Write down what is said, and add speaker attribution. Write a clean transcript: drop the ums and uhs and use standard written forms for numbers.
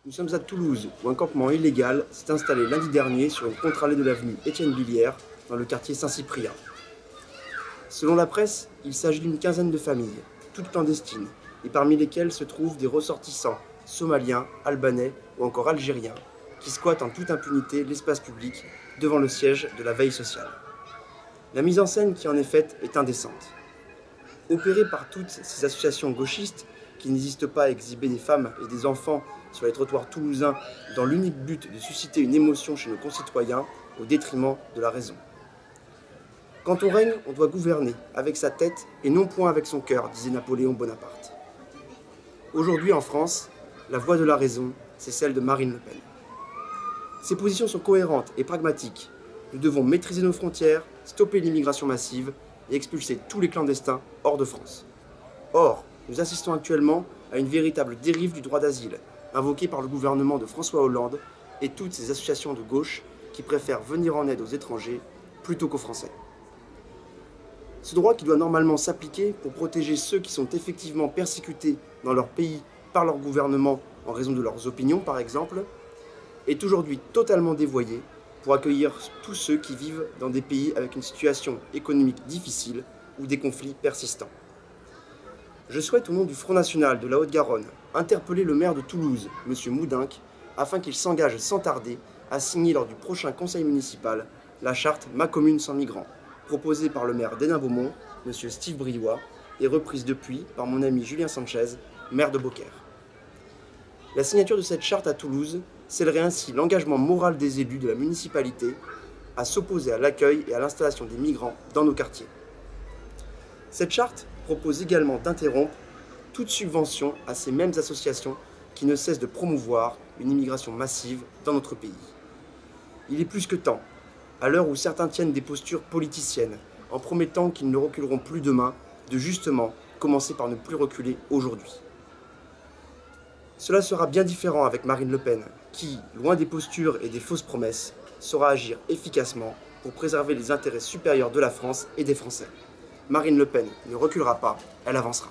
Speaker 1: Nous sommes à Toulouse, où un campement illégal s'est installé lundi dernier sur une contre-allée de l'avenue Étienne Billière, dans le quartier Saint-Cyprien. Selon la presse, il s'agit d'une quinzaine de familles, toutes clandestines, et parmi lesquelles se trouvent des ressortissants somaliens, albanais ou encore algériens, qui squattent en toute impunité l'espace public devant le siège de la veille sociale. La mise en scène qui en est faite est indécente. Opérée par toutes ces associations gauchistes qui n'hésitent pas à exhiber des femmes et des enfants sur les trottoirs toulousains dans l'unique but de susciter une émotion chez nos concitoyens au détriment de la raison. Quand on règne, on doit gouverner avec sa tête et non point avec son cœur, disait Napoléon Bonaparte. Aujourd'hui en France, la voix de la raison, c'est celle de Marine Le Pen. Ses positions sont cohérentes et pragmatiques. Nous devons maîtriser nos frontières, stopper l'immigration massive et expulser tous les clandestins hors de France. Or, nous assistons actuellement à une véritable dérive du droit d'asile, invoquée par le gouvernement de François Hollande et toutes ces associations de gauche qui préfèrent venir en aide aux étrangers plutôt qu'aux Français. Ce droit qui doit normalement s'appliquer pour protéger ceux qui sont effectivement persécutés dans leur pays par leur gouvernement en raison de leurs opinions par exemple, est aujourd'hui totalement dévoyé pour accueillir tous ceux qui vivent dans des pays avec une situation économique difficile ou des conflits persistants. Je souhaite au nom du Front National de la Haute-Garonne interpeller le maire de Toulouse, M. Moudinque, afin qu'il s'engage sans tarder à signer lors du prochain conseil municipal la charte Ma commune sans migrants, proposée par le maire d'Hénin-Beaumont, M. Steve Briouat, et reprise depuis par mon ami Julien Sanchez, maire de Beaucaire. La signature de cette charte à Toulouse scellerait ainsi l'engagement moral des élus de la municipalité à s'opposer à l'accueil et à l'installation des migrants dans nos quartiers. Cette charte propose également d'interrompre toute subvention à ces mêmes associations qui ne cessent de promouvoir une immigration massive dans notre pays. Il est plus que temps, à l'heure où certains tiennent des postures politiciennes, en promettant qu'ils ne reculeront plus demain, de justement commencer par ne plus reculer aujourd'hui. Cela sera bien différent avec Marine Le Pen, qui, loin des postures et des fausses promesses, saura agir efficacement pour préserver les intérêts supérieurs de la France et des Français. Marine Le Pen ne reculera pas, elle avancera.